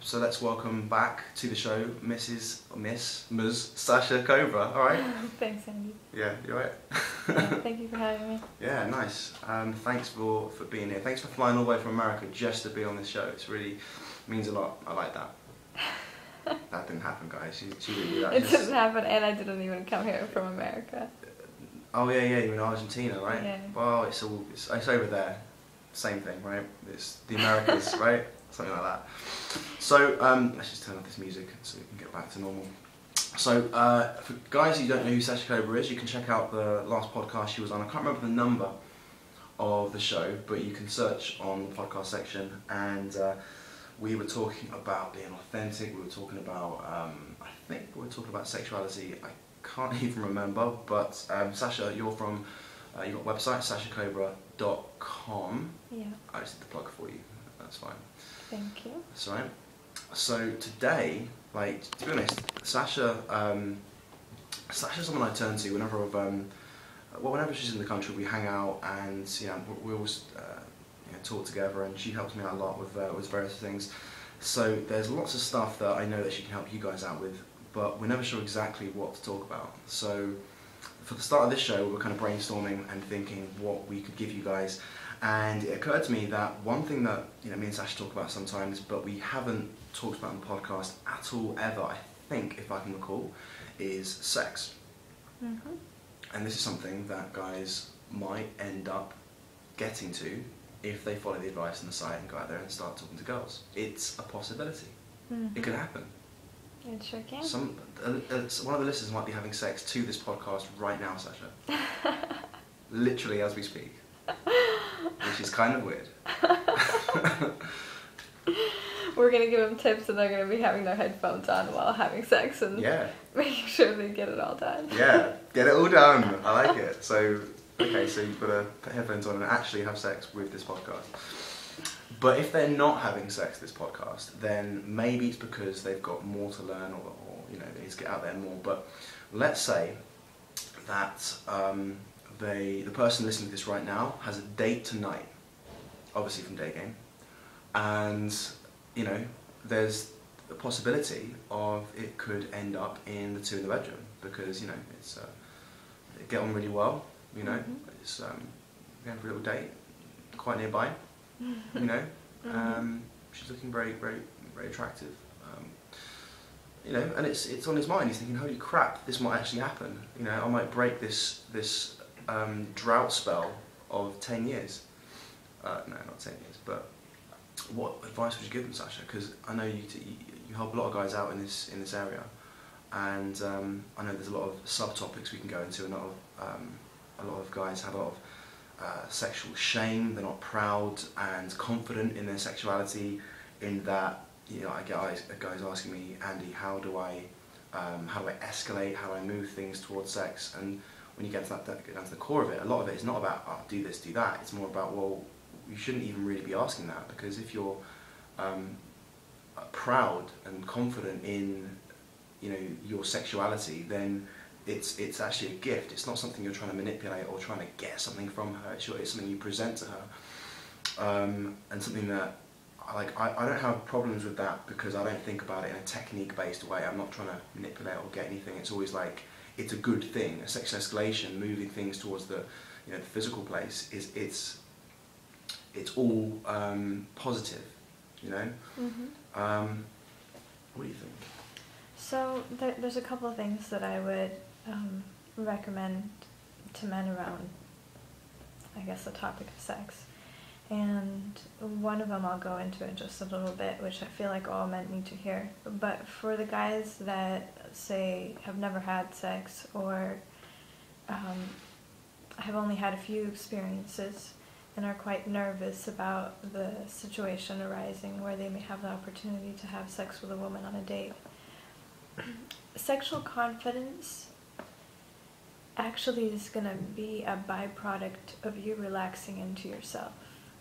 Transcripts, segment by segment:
so let's welcome back to the show, Miss Sasha Cobra. All right. Thanks, Andy. Yeah, you all right? Yeah, thank you for having me. Yeah, nice. Thanks for being here. Thanks for flying all the way from America just to be on this show. It really means a lot. I like that. That didn't happen, guys. She didn't do that. It didn't happen, and I didn't even come here from America. Oh yeah, you're in Argentina, right? Yeah. Well, it's over there. Same thing, right? It's the Americas, right? Something like that. So let's just turn off this music so we can get back to normal. So for guys who don't know who Sasha Cobra is, you can check out the last podcast she was on. I can't remember the number of the show, but you can search on the podcast section, and we were talking about being authentic. We were talking about, I think we were talking about sexuality. I can't even remember, but Sasha, you've got a website, sashacobra.com. Yeah. I just did the plug for you. That's fine. Thank you. That's right. So today, to be honest, Sasha's someone I turn to whenever she's in the country. We hang out, and we always talk together, and she helps me out a lot with various things. So there's lots of stuff that I know that she can help you guys out with, but we're never sure exactly what to talk about. So for the start of this show, we were kind of brainstorming and thinking what we could give you guys, and it occurred to me that one thing that me and Sasha talk about sometimes, but we haven't talked about on the podcast at all ever, I think, if I can recall, is sex. Mm-hmm. And this is something that guys might end up getting to if they follow the advice on the site and go out there and start talking to girls. It's a possibility. Mm-hmm. It could happen. It sure can. One of the listeners might be having sex to this podcast right now, Sasha. Literally as we speak. Which is kind of weird. We're going to give them tips, and they're going to be having their headphones on while having sex and making sure they get it all done. Yeah, get it all done. I like it. So you've got to put headphones on and actually have sex with this podcast. But if they're not having sex this podcast, then maybe it's because they've got more to learn, or they need to get out there more. But let's say that the person listening to this right now has a date tonight, obviously from Daygame, and there's a possibility of it could end up in the two in the bedroom, because it's they get on really well. Mm-hmm. It's we have a little date quite nearby. Mm-hmm. She's looking very, very, very attractive. And it's on his mind. He's thinking, holy crap, this might actually happen. I might break this drought spell of 10 years. No, not 10 years, but what advice would you give them, Sasha? Because I know you help a lot of guys out in this area, and I know there's a lot of subtopics we can go into. A lot of guys have a lot of sexual shame. They're not proud and confident in their sexuality. In that, I get guys asking me, Andy, how do I escalate? How do I move things towards sex? And when you get to the core of it, a lot of it is not about do this, do that. It's more about, well, you shouldn't even really be asking that, because if you're proud and confident in your sexuality, then it's actually a gift. It's not something you're trying to manipulate or trying to get something from her. It's something you present to her, and something that I don't have problems with that, because I don't think about it in a technique-based way. I'm not trying to manipulate or get anything. It's always it's a good thing. A sexual escalation, moving things towards the the physical place, it's all positive. Mm-hmm. What do you think? So there's a couple of things that I would recommend to men around, I guess, the topic of sex. And one of them I'll go into in just a little bit, which I feel like all men need to hear. But for the guys that, say, have never had sex, or have only had a few experiences and are quite nervous about the situation arising where they may have the opportunity to have sex with a woman on a date, sexual confidence actually is going to be a byproduct of you relaxing into yourself.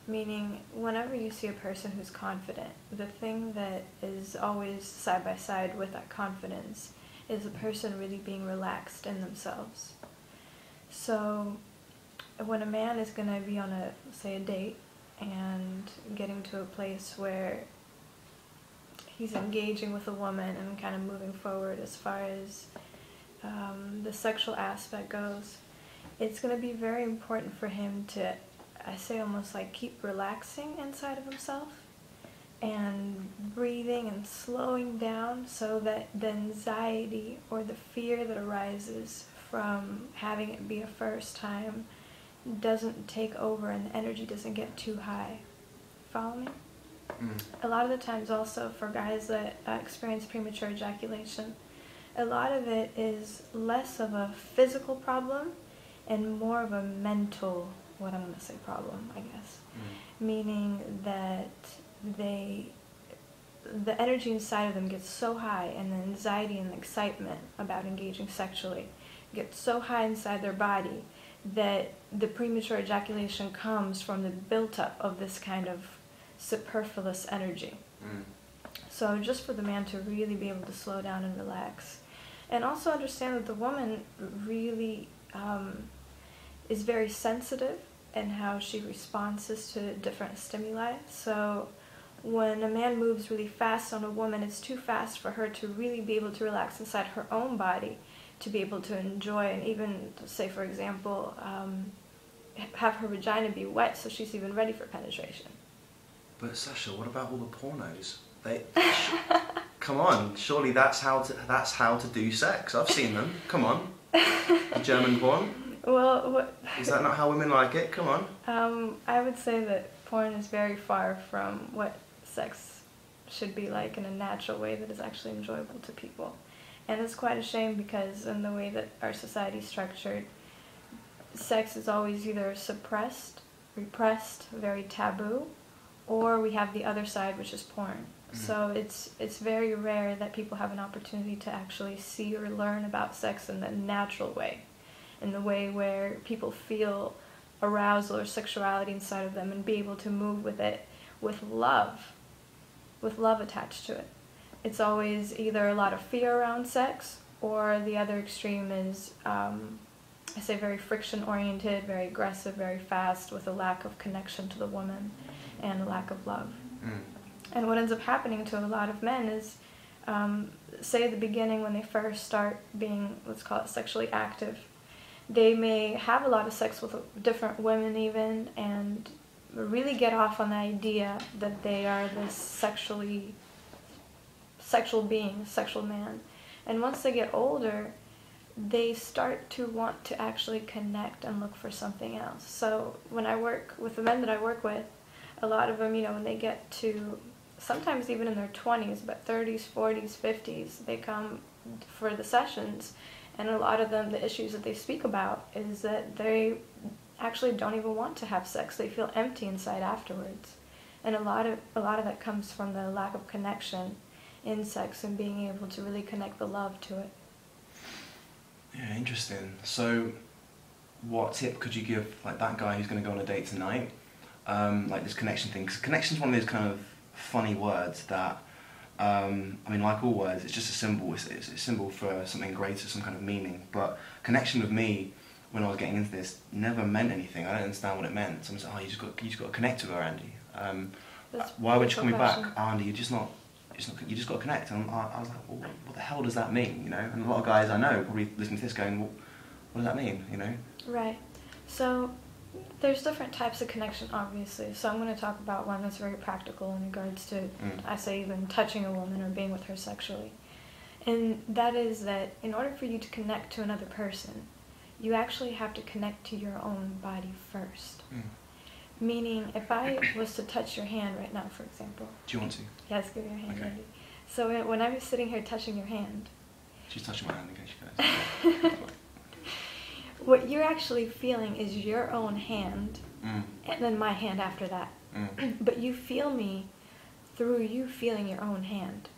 Meaning, whenever you see a person who's confident, the thing that is always side by side with that confidence is a person really being relaxed in themselves. So when a man is going to be on a date and getting to a place where he's engaging with a woman and kind of moving forward as far as the sexual aspect goes, it's going to be very important for him to, I say almost like keep relaxing inside of himself and breathing and slowing down so that the anxiety or the fear that arises from having it be a first time doesn't take over and the energy doesn't get too high. Follow me? A lot of the times also for guys that experience premature ejaculation, a lot of it is less of a physical problem and more of a mental, what I'm going to say, problem, I guess. Meaning that the energy inside of them gets so high, and the anxiety and the excitement about engaging sexually gets so high inside their body that the premature ejaculation comes from the built-up of this kind of superfluous energy. So just for the man to really be able to slow down and relax. And also understand that the woman really is very sensitive in how she responds to different stimuli. So when a man moves really fast on a woman, it's too fast for her to really be able to relax inside her own body, to be able to enjoy and even, say for example, have her vagina be wet so she's even ready for penetration. But Sasha, what about all the pornos? Come on, surely that's how to do sex. I've seen them. Come on, the German porn. Well, is that not how women like it? Come on. I would say that porn is very far from what sex should be like in a natural way that is actually enjoyable to people. And it's quite a shame because in the way that our society is structured, sex is always either suppressed, repressed, very taboo, or we have the other side, which is porn. So it's very rare that people have an opportunity to actually see or learn about sex in the natural way, in the way where people feel arousal or sexuality inside of them and be able to move with it with love attached to it. It's always either a lot of fear around sex, or the other extreme is, I say, very friction-oriented, very aggressive, very fast, with a lack of connection to the woman and a lack of love. And what ends up happening to a lot of men is, say at the beginning when they first start being, let's call it sexually active, they may have a lot of sex with different women even, and really get off on the idea that they are this sexual being, sexual man. And once they get older, they start to want to actually connect and look for something else. So when I work with the men that I work with, a lot of them, when they get to, sometimes even in their 20s, but 30s, 40s, 50s, they come for the sessions, and a lot of them, the issues that they speak about is that they actually don't even want to have sex. They feel empty inside afterwards. And a lot of that comes from the lack of connection in sex and being able to really connect the love to it. Yeah, interesting. So what tip could you give like that guy who's going to go on a date tonight? Like this connection thing, because connection is one of those kind of funny words that, like all words, it's just a symbol. It's a symbol for something greater, some kind of meaning. But connection with me, when I was getting into this, never meant anything. I don't understand what it meant. Someone said, "Oh, you just got to connect with her, Andy." Why would you call me back? Oh, Andy, you just got to connect. And I was like, well, what the hell does that mean? And a lot of guys I know probably listening to this going, well, what does that mean? Right. So there's different types of connection, obviously. So I'm going to talk about one that's very practical in regards to, I say, even touching a woman or being with her sexually. And that is that in order for you to connect to another person, you actually have to connect to your own body first. Meaning, if I was to touch your hand right now, for example. Do you want to? Yes, give your hand, okay. Andy. So when I'm sitting here touching your hand. She's touching my hand in case you guys. What you're actually feeling is your own hand, and then my hand after that. But you feel me through you feeling your own hand.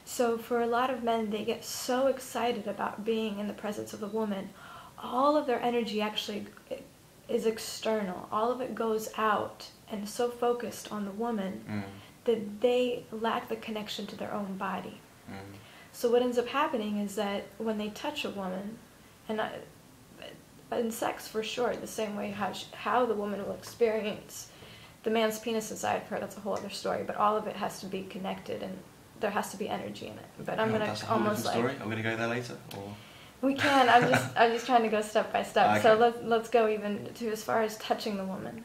So for a lot of men, they get so excited about being in the presence of the woman, all of their energy actually is external. All of it goes out and so focused on the woman that they lack the connection to their own body. So what ends up happening is that when they touch a woman, and in sex for sure, the same way how the woman will experience the man's penis inside of her, that's a whole other story, but all of it has to be connected, and there has to be energy in it. But I'm that's a gonna whole almost different like story. Are we gonna go there later? Or? we can. I'm just trying to go step by step. Okay. So let's go even to as far as touching the woman.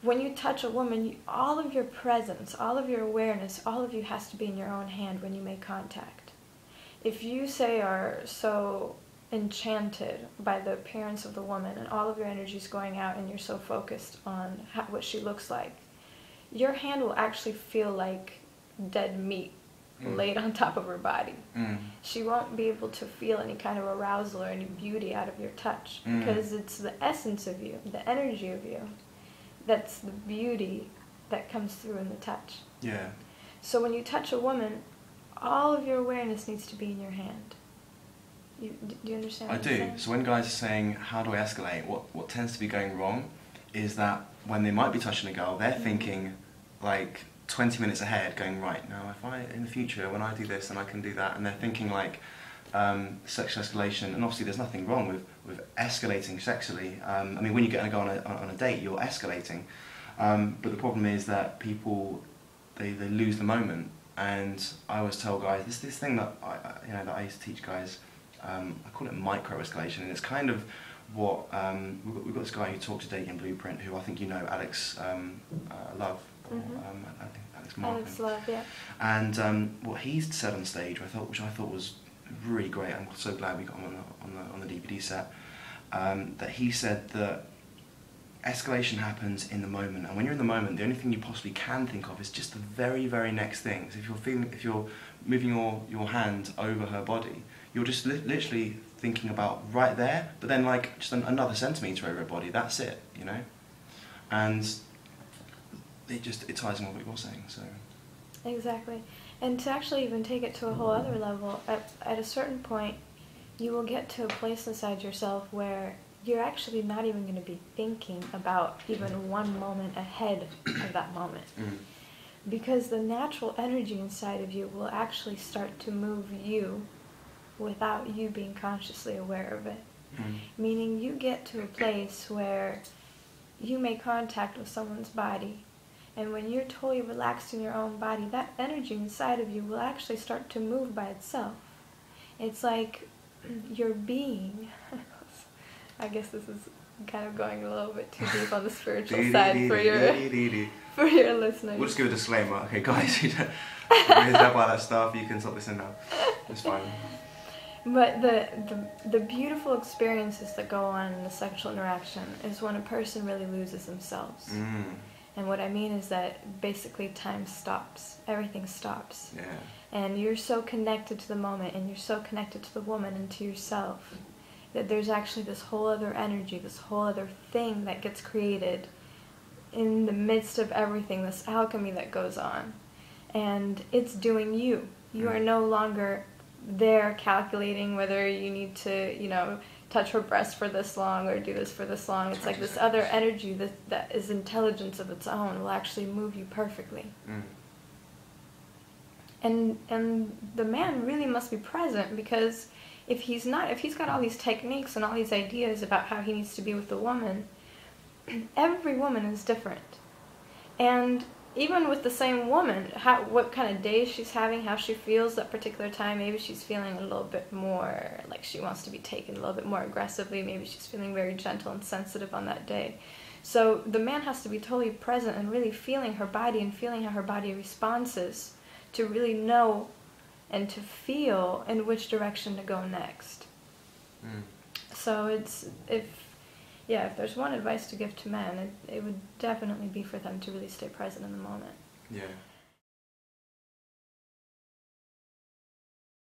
When you touch a woman, all of your presence, all of your awareness, all of you has to be in your own hand when you make contact. If you, say, are so enchanted by the appearance of the woman and all of your energy is going out and you're so focused on what she looks like, your hand will actually feel like dead meat laid on top of her body. She won't be able to feel any kind of arousal or any beauty out of your touch because it's the essence of you, the energy of you. That's the beauty that comes through in the touch. Yeah. So when you touch a woman, all of your awareness needs to be in your hand. Do you understand what I'm saying? So when guys are saying, how do I escalate, what tends to be going wrong is that when they might be touching a girl, they're thinking like 20 minutes ahead, going, right, now if I, in the future, when I do this and I can do that, and they're thinking like sexual escalation, and obviously there's nothing wrong with escalating sexually. I mean, when you're going to go on a date, you're escalating. But the problem is that people, they lose the moment. And I always tell guys, this thing that I used to teach guys, I call it micro escalation, and it's kind of what we've got this guy who talks to Daygame Blueprint, who I think you know, Alex Love. I think Alex Love, yeah. And what he's said on stage, which I thought was really great. I'm so glad we got him on the DVD set. That he said that escalation happens in the moment, and when you're in the moment, the only thing you possibly can think of is just the very, very next thing. So if you're moving your hand over her body, you're just literally thinking about right there, but then like just another centimetre over her body. That's it, you know. And it ties in with what you're saying. So exactly. And to actually even take it to a whole other level, at a certain point, you will get to a place inside yourself where you're actually not even going to be thinking about even one moment ahead of that moment. Because the natural energy inside of you will actually start to move you without you being consciously aware of it. Meaning you get to a place where you make contact with someone's body, and when you're totally relaxed in your own body, that energy inside of you will actually start to move by itself. It's like your being. I guess this is kind of going a little bit too deep on the spiritual side for your listeners. We'll just give a disclaimer. Okay, guys, you don't hear about that stuff. You can stop listening now. It's fine. But the beautiful experiences that go on in the sexual interaction is when a person really loses themselves. And what I mean is that basically time stops. Everything stops. Yeah. And you're so connected to the moment, and you're so connected to the woman and to yourself, that there's actually this whole other energy, this whole other thing that gets created in the midst of everything, this alchemy that goes on. And it's doing you. You are no longer there calculating whether you need to, touch her breast for this long or do this for this long. It's like this other energy that is intelligence of its own will actually move you perfectly. And the man really must be present, because if he's got all these techniques and all these ideas about how he needs to be with the woman, every woman is different. And even with the same woman, what kind of days she's having, how she feels that particular time, maybe she's feeling a little bit more like she wants to be taken a little bit more aggressively, maybe she's feeling very gentle and sensitive on that day. So the man has to be totally present and really feeling her body and feeling how her body responds to really know and to feel in which direction to go next. So if there's one advice to give to men, it would definitely be for them to really stay present in the moment. Yeah.